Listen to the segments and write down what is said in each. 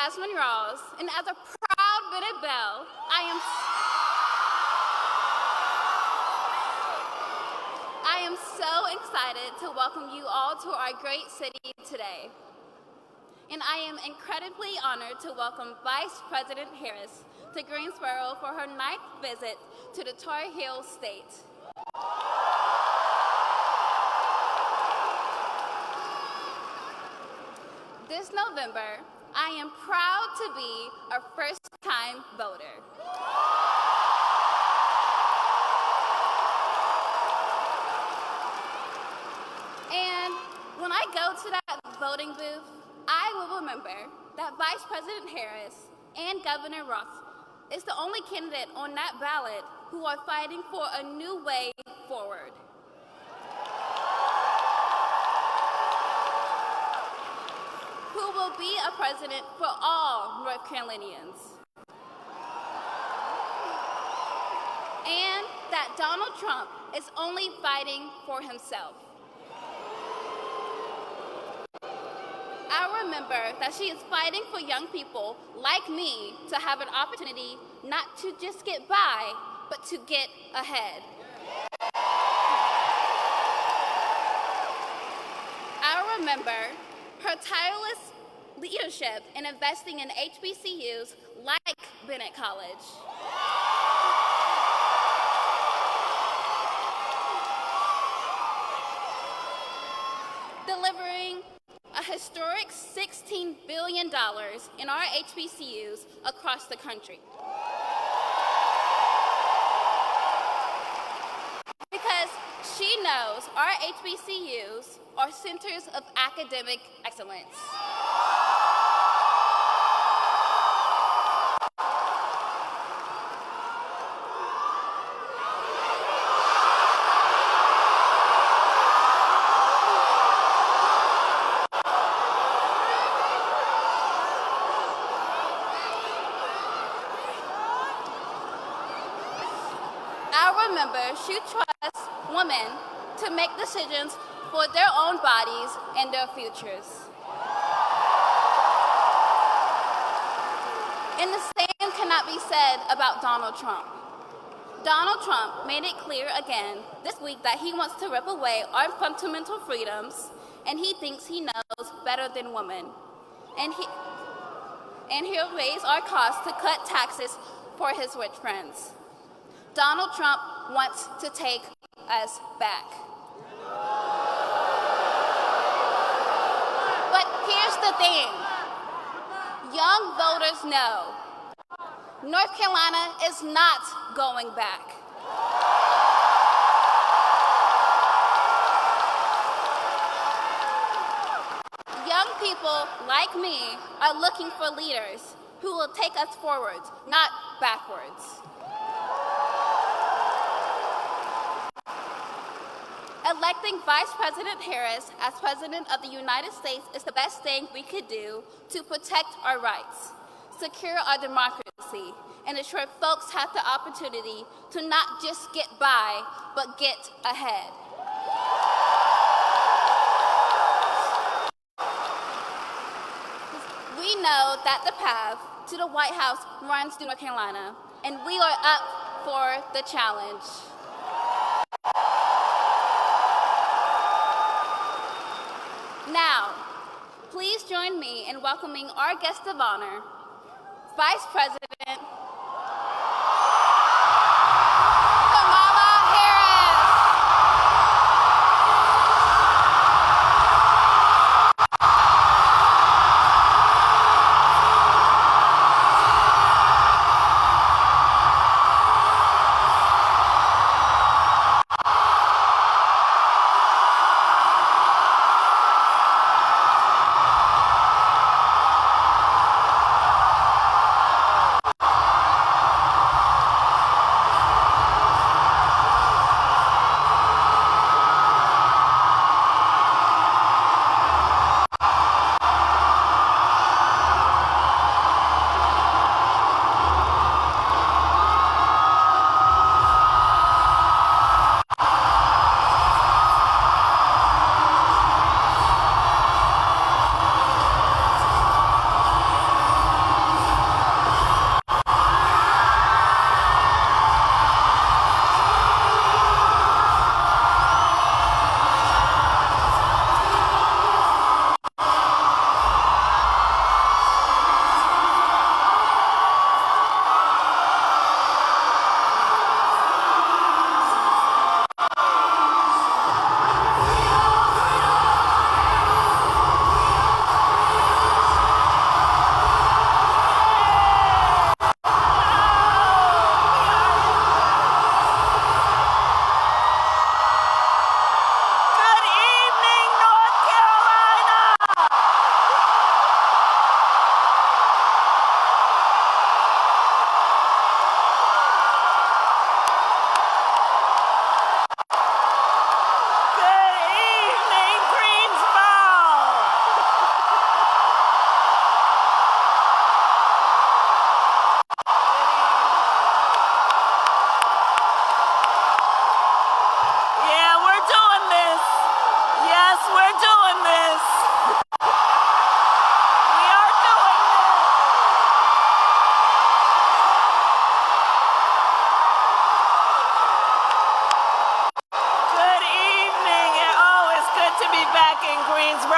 Jasmine Ross, and as a proud Bennett Belle, I am so excited to welcome you all to our great city today. And I am incredibly honored to welcome Vice President Harris to Greensboro for her 9th visit to the Tar Heel State. This November, I am proud to be a first-time voter. And when I go to that voting booth, I will remember that Vice President Harris and Governor Ross is the only candidate on that ballot who are fighting for a new way forward. Who will be a president for all North Carolinians. And that Donald Trump is only fighting for himself. I remember that she is fighting for young people like me to have an opportunity not to just get by, but to get ahead. I remember her tireless leadership in investing in HBCUs like Bennett College. Delivering a historic $16 billion in our HBCUs across the country. Because she knows our HBCUs are centers of academic excellence. I remember she trusts women to make decisions for their own bodies and their futures. And the same cannot be said about Donald Trump. Donald Trump made it clear again this week that he wants to rip away our fundamental freedoms, and he thinks he knows better than women. And he'll raise our costs to cut taxes for his rich friends. Donald Trump wants to take us back. But here's the thing. Young voters know North Carolina is not going back. Young people like me are looking for leaders who will take us forwards, not backwards. Electing Vice President Harris as President of the United States is the best thing we could do to protect our rights, secure our democracy, and ensure folks have the opportunity to not just get by, but get ahead. We know that the path to the White House runs through North Carolina, and we are up for the challenge. Now, please join me in welcoming our guest of honor, Vice President Kamala Harris.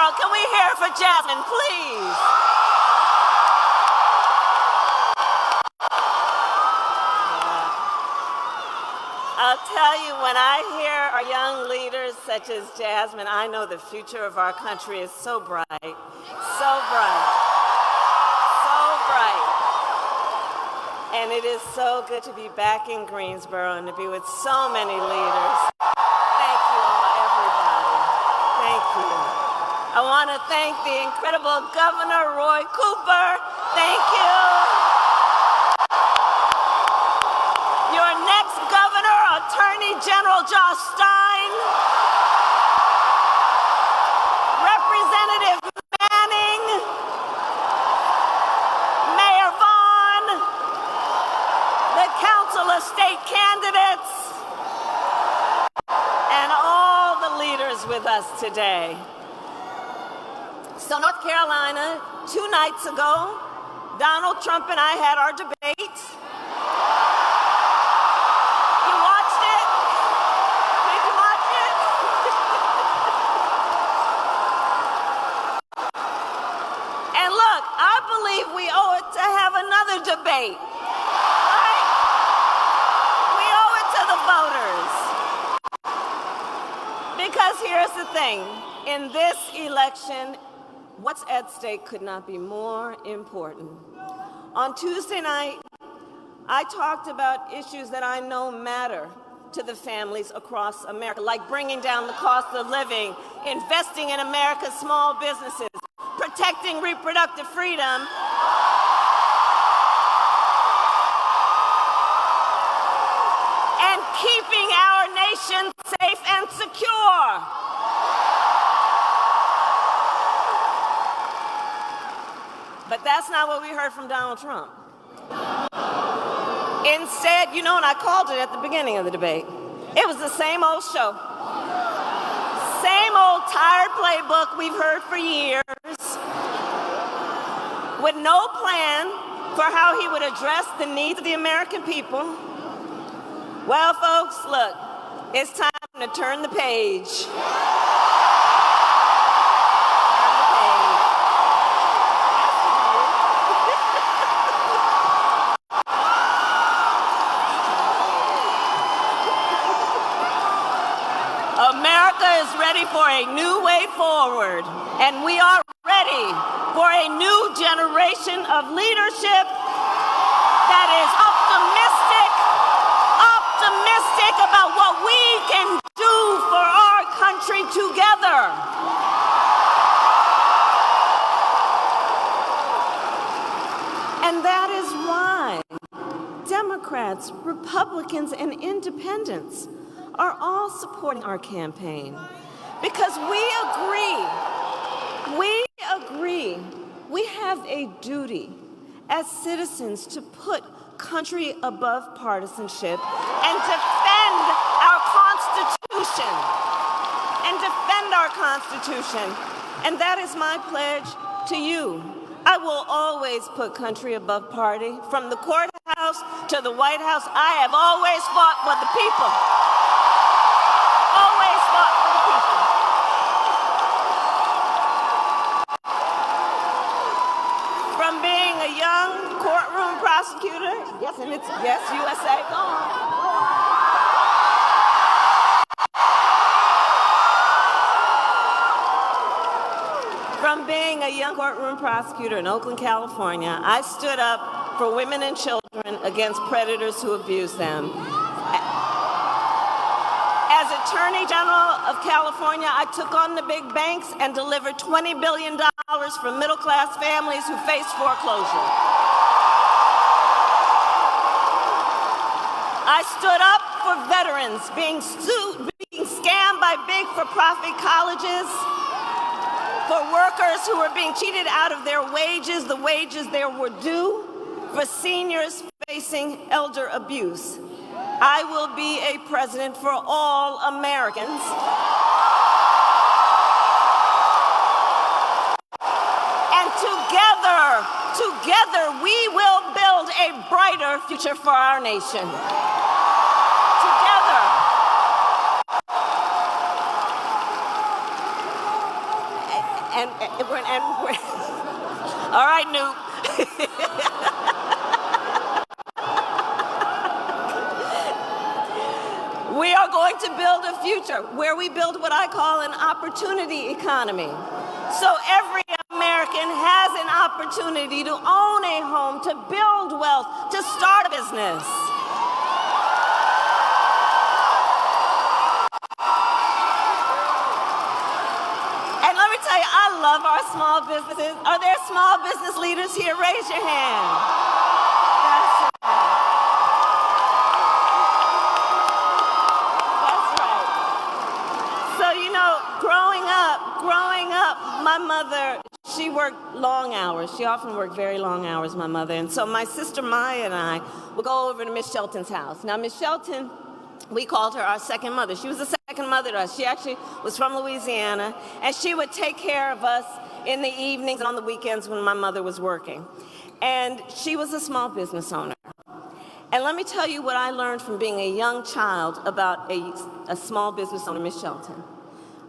Greensboro. Can we hear it for Jasmine, please? I'll tell you, when I hear our young leaders such as Jasmine, I know the future of our country is so bright, so bright, so bright. And it is so good to be back in Greensboro and to be with so many leaders. Thank you all, everybody. Thank you. I want to thank the incredible Governor Roy Cooper. Thank you. Your next governor, Attorney General Josh Stein. Representative Manning. Mayor Vaughn. The Council of State Candidates. And all the leaders with us today. So North Carolina, 2 nights ago, Donald Trump and I had our debate. You watched it? Did you watch it? And look, I believe we owe it to have another debate, right? We owe it to the voters. Because here's the thing, in this election, what's at stake could not be more important. On Tuesday night, I talked about issues that I know matter to the families across America, like bringing down the cost of living, investing in America's small businesses, protecting reproductive freedom, and keeping our nation safe and secure. But that's not what we heard from Donald Trump. Instead, you know, and I called it at the beginning of the debate, it was the same old show. Same old tired playbook we've heard for years, with no plan for how he would address the needs of the American people. Well, folks, look, it's time to turn the page. America is ready for a new way forward, and we are ready for a new generation of leadership that is optimistic about what we can do for our country together. And that is why Democrats, Republicans, and independents are all supporting our campaign, because we agree we have a duty as citizens to put country above partisanship and defend our Constitution. And that is my pledge to you. I will always put country above party. From the courthouse to the White House, I have always fought for the people. Always fought for the people. From being a young courtroom prosecutor, yes, USA, go on. From being a young courtroom prosecutor in Oakland, California, I stood up for women and children against predators who abuse them. As Attorney General of California, I took on the big banks and delivered $20 billion for middle-class families who face foreclosure. I stood up for veterans being scammed by big for-profit colleges, for workers who were being cheated out of their wages, the wages they were due, for seniors facing elder abuse. I will be a president for all Americans. And together we will build a brighter future for our nation. Together. All right, Newt. We are going to build a future where we build what I call an opportunity economy. So every American has an opportunity to own a home, to build wealth, to start a business. And let me tell you, I love our small businesses. Are there small business leaders here? Raise your hand. That's right. Growing up, my mother, she worked long hours. She often worked very long hours, my mother. And so my sister Maya and I would go over to Miss Shelton's house. Now, Miss Shelton, we called her our second mother. She was the second mother to us. She actually was from Louisiana, and she would take care of us in the evenings and on the weekends when my mother was working. And she was a small business owner. And let me tell you what I learned from being a young child about a small business owner, Miss Shelton.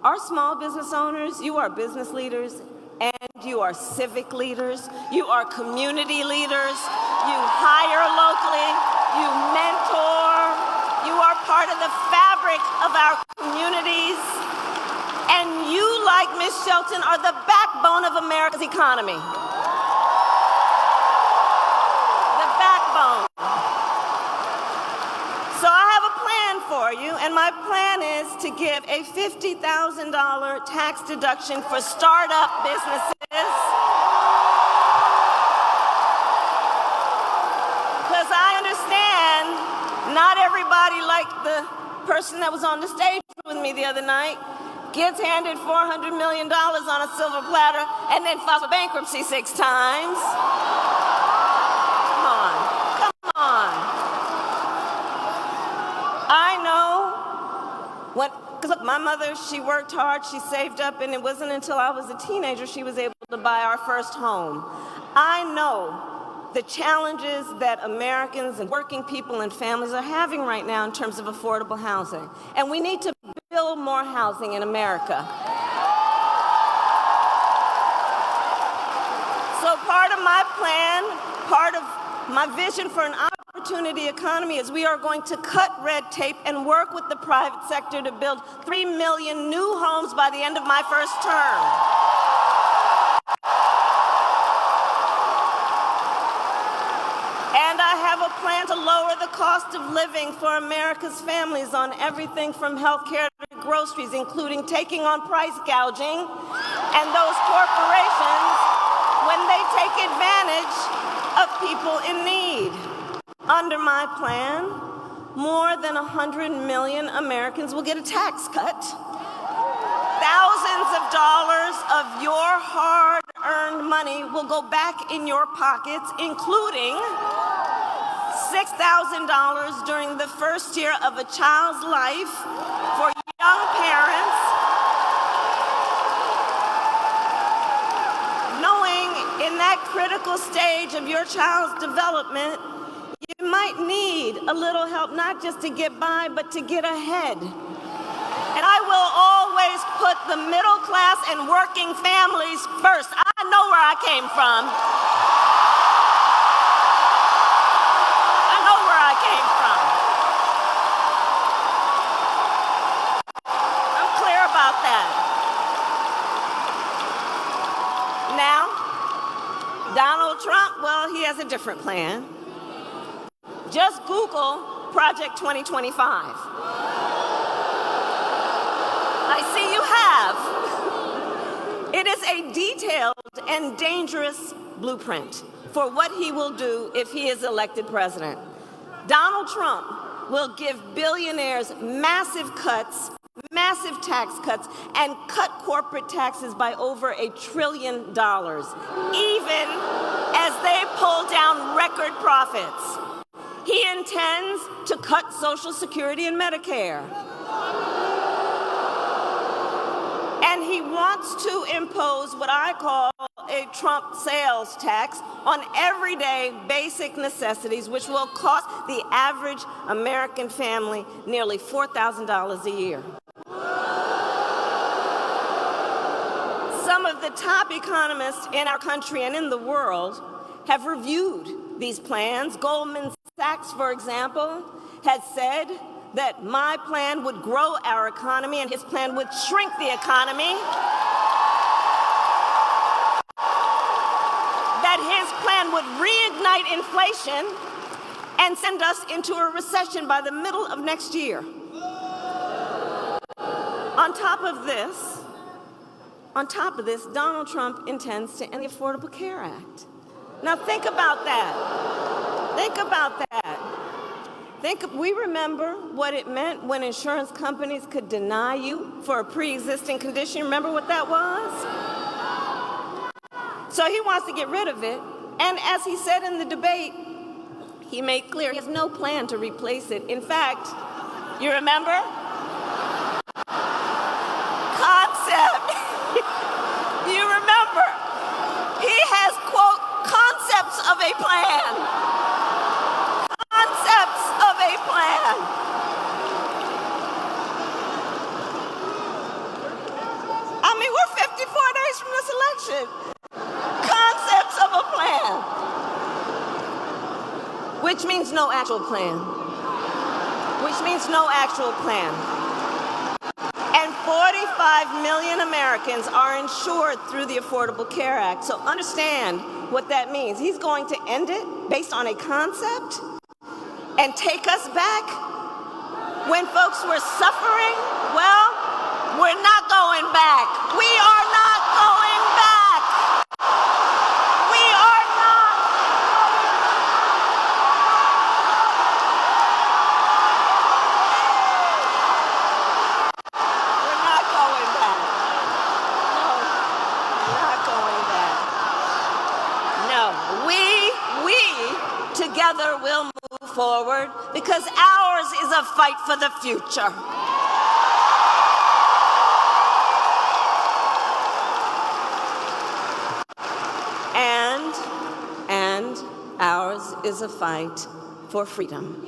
Our small business owners, you are business leaders and you are civic leaders. You are community leaders. You hire locally. You mentor. You are part of the fabric of our communities. And you, like Miss Shelton, are the backbone of America's economy. The backbone. So I have a plan for you, and my plan is to give a $50,000 tax deduction for startup businesses. Because I understand not everybody, like the person that was on the stage with me the other night, gets handed $400 million on a silver platter and then files for bankruptcy 6 times. Come on. Come on. I know because look, my mother, she worked hard, she saved up, and it wasn't until I was a teenager she was able to buy our first home. I know the challenges that Americans and working people and families are having right now in terms of affordable housing. And we need to build more housing in America. So part of my plan, part of my vision for an opportunity economy is we are going to cut red tape and work with the private sector to build 3 million new homes by the end of my first term. And I have a plan to lower the cost of living for America's families on everything from health care to groceries, including taking on price gouging and those corporations when they take advantage of people in need. Under my plan, more than 100 million Americans will get a tax cut. Thousands of dollars of your hard-earned money will go back in your pockets, including $6,000 during the first year of a child's life for young parents, knowing in that critical stage of your child's development, you might need a little help, not just to get by, but to get ahead. And I will always put the middle class and working families first. I know where I came from. I know where I came from. I'm clear about that. Now, Donald Trump, well, he has a different plan. Just Google Project 2025. I see you have. It is a detailed and dangerous blueprint for what he will do if he is elected president. Donald Trump will give billionaires massive cuts, massive tax cuts, and cut corporate taxes by over $1 trillion, even as they pull down record profits. He intends to cut Social Security and Medicare. And he wants to impose what I call a Trump sales tax on everyday basic necessities, which will cost the average American family nearly $4,000 a year. Some of the top economists in our country and in the world have reviewed these plans. Goldman Sachs, for example, has said that my plan would grow our economy and his plan would shrink the economy. That his plan would reignite inflation and send us into a recession by the middle of next year. On top of this, Donald Trump intends to end the Affordable Care Act. Now think about that. Think about that. We remember what it meant when insurance companies could deny you for a pre-existing condition. Remember what that was? So he wants to get rid of it. And as he said in the debate, he made clear he has no plan to replace it. In fact, you remember? Concept. You remember? He has, quote, concepts of a plan. Concepts of a plan. I mean, we're 54 days from this election. Concepts of a plan. Which means no actual plan. Which means no actual plan. And 45 million Americans are insured through the Affordable Care Act. So understand what that means. He's going to end it based on a concept and take us back when folks were suffering. Well, we're not going back. We are not going back. We are not. We're not going back. No, we're not going back. No, we together will move forward because ours is a fight for the future. And ours is a fight for freedom.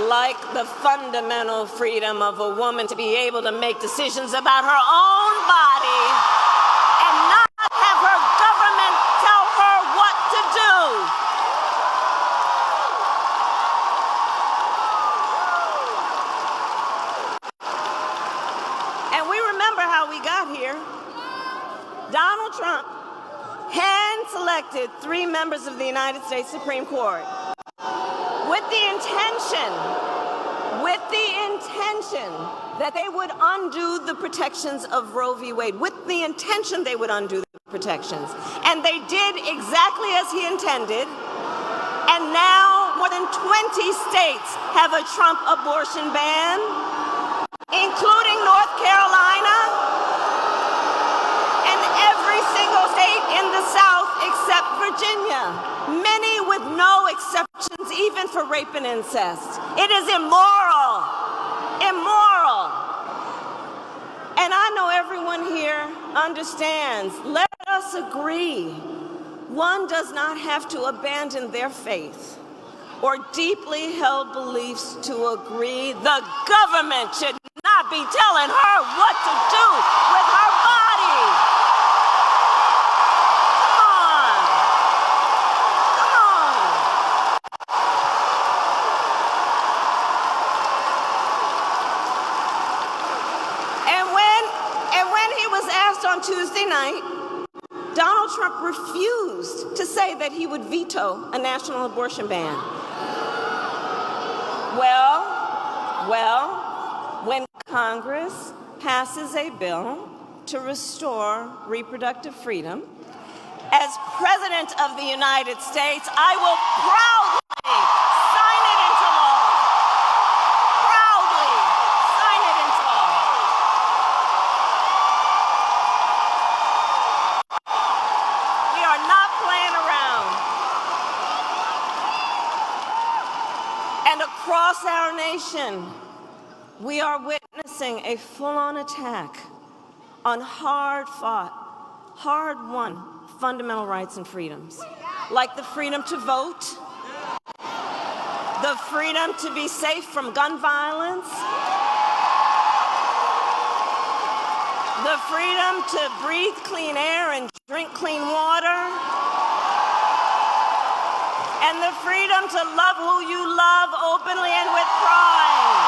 Like the fundamental freedom of a woman to be able to make decisions about her own body and not have her government tell her what to do. And we remember how we got here. Donald Trump hand-selected 3 members of the United States Supreme Court with the intention that they would undo the protections of Roe v. Wade, with the intention they would undo the protections. And they did exactly as he intended. And now more than 20 states have a Trump abortion ban, including North Carolina, and every single state in the South except Virginia, many with no exceptions even for rape and incest. It is immoral, immoral. And I know everyone here understands. Let us agree. One does not have to abandon their faith or deeply held beliefs to agree. The government should not be telling her what to do with her body. Come on. And when he was asked on Tuesday night, Donald Trump refused to say that he would veto a national abortion ban. Well, when Congress passes a bill to restore reproductive freedom, as President of the United States, I will proudly sign it into law. Proudly sign it into law. We are not playing around. And across our nation, we are witnessing a full-on attack on hard-fought, hard-won fundamental rights and freedoms, like the freedom to vote, the freedom to be safe from gun violence, the freedom to breathe clean air and drink clean water, and the freedom to love who you love openly and with pride.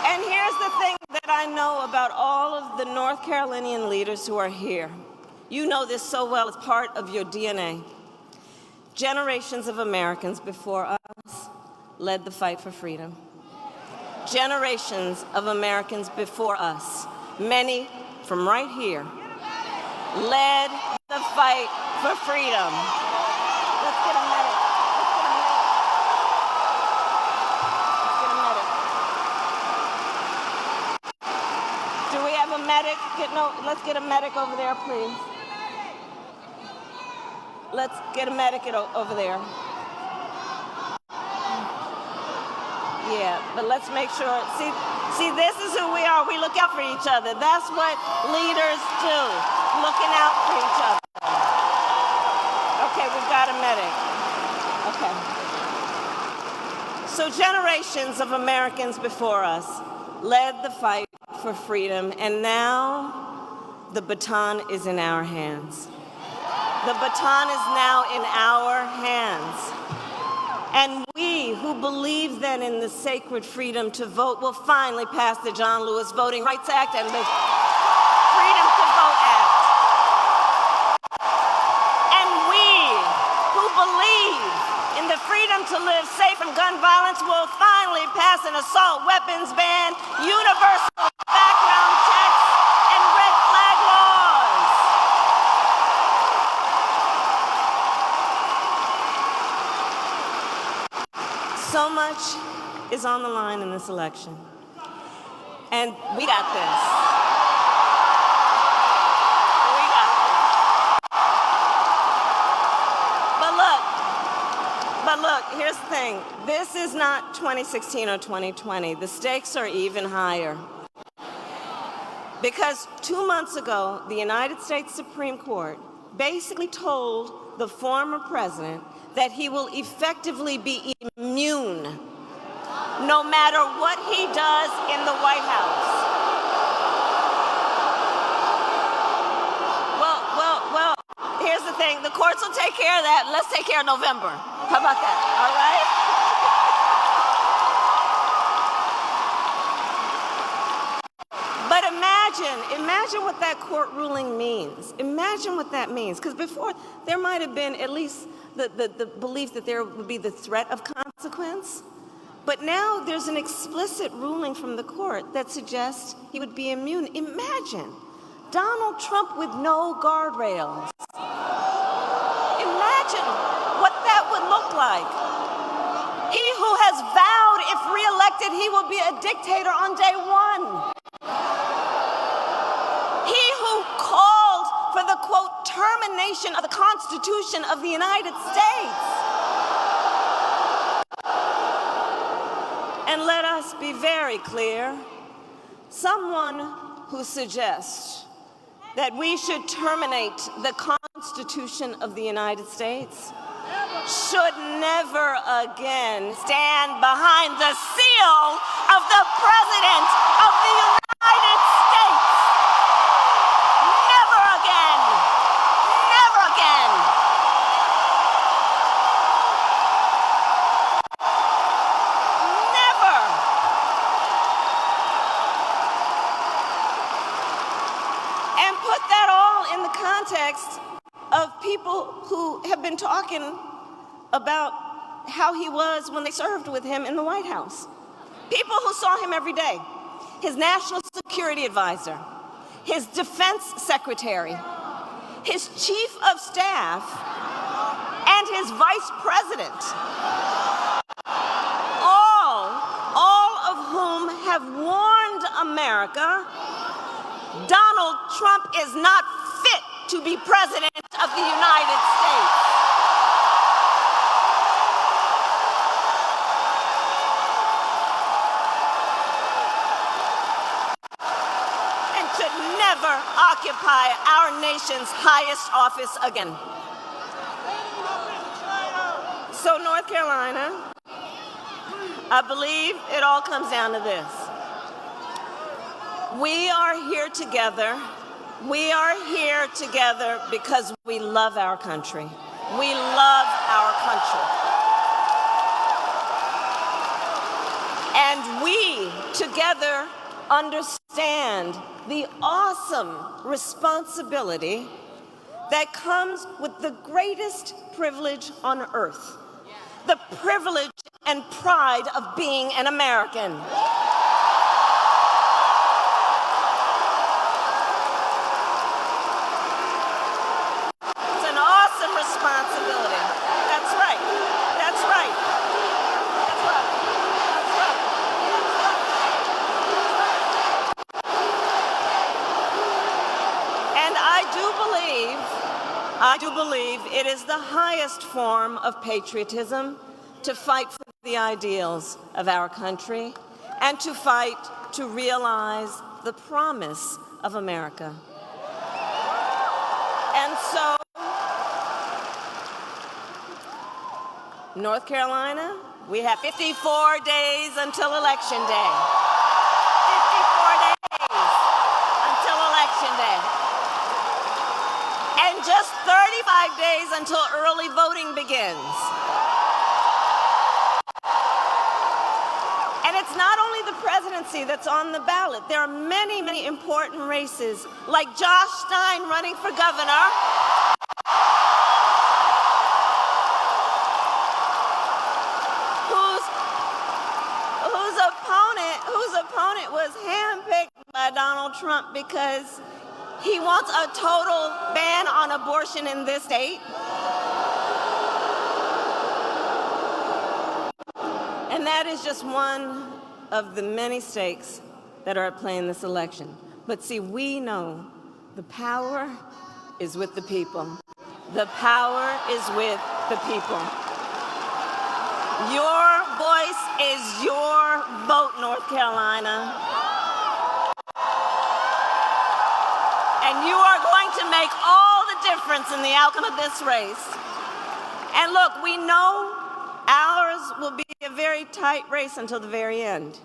And here's the thing that I know about all of the North Carolinian leaders who are here. You know this so well, it's part of your DNA. Generations of Americans before us led the fight for freedom. Generations of Americans before us, many from right here, led the fight for freedom. Let's get a medic. Do we have a medic? Let's get a medic over there, please. Let's get a medic over there. Yeah, but let's make sure. See, this is who we are. We look out for each other. That's what leaders do, looking out for each other. Okay, we've got a medic. Okay. So generations of Americans before us led the fight for freedom, and now the baton is in our hands. The baton is now in our hands. And we who believe then in the sacred freedom to vote will finally pass the John Lewis Voting Rights Act and the Freedom to Vote Act. And we who believe in the freedom to live safe from gun violence will finally pass an assault weapons ban, universal background checks, and red flag laws. So much is on the line in this election, and we got this. We got this. But look, here's the thing. This is not 2016 or 2020. The stakes are even higher. Because 2 months ago, the United States Supreme Court basically told the former president that he will effectively be immune no matter what he does in the White House. Well, here's the thing. The courts will take care of that. Let's take care of November. How about that? All right? But imagine what that court ruling means. Imagine what that means. Because before, there might have been at least the belief that there would be the threat of consequence. But now there's an explicit ruling from the court that suggests he would be immune. Imagine Donald Trump with no guardrails. Imagine what that would look like. He who has vowed, if reelected, he will be a dictator on day one. He who called for the, quote, termination of the Constitution of the United States. And let us be very clear, someone who suggests that we should terminate the Constitution of the United States should never again stand behind the seal of the President of the United States. Never again. Never again. Never. And put that all in the context of people who have been talking about how he was when they served with him in the White House. People who saw him every day. His national security advisor, his defense secretary, his chief of staff, and his vice president. All of whom have warned America, Donald Trump is not fit to be president of the United States. never occupy our nation's highest office again. So, North Carolina, I believe it all comes down to this. We are here together. We are here together because we love our country. We love our country. And we together understand the awesome responsibility that comes with the greatest privilege on earth, the privilege and pride of being an American. It's an awesome responsibility. That's right. That's right. That's right. That's right. And I do believe it is the highest form of patriotism to fight for the ideals of our country and to fight to realize the promise of America. And so, North Carolina, we have 54 days until Election Day. 54 days until Election Day. And just 35 days until early voting begins. And it's not only the presidency that's on the ballot. There are many, many important races, like Josh Stein running for governor. Whose opponent was handpicked by Donald Trump because he wants a total ban on abortion in this state. And that is just one of the many stakes that are at play in this election. But see, we know the power is with the people. The power is with the people. Your voice is your vote, North Carolina. And you are going to make all the difference in the outcome of this race. And look, we know ours will be a very tight race until the very end.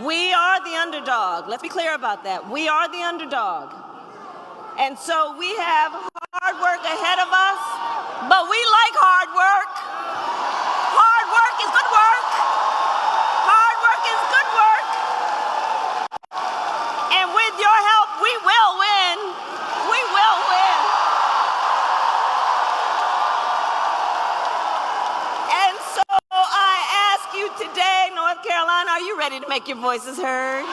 We are the underdog. Let's be clear about that. We are the underdog. And so we have hard work ahead of us, but we like hard work. Hard work is good work. Hard work is good work. And with your help, we will win. We will win. And so I ask you today, North Carolina, are you ready to make your voices heard?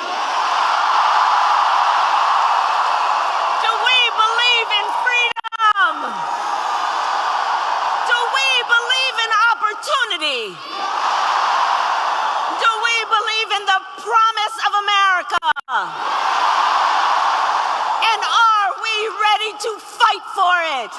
Do we believe in freedom? Do we believe in opportunity? Do we believe in the promise of America? And are we ready to fight for it?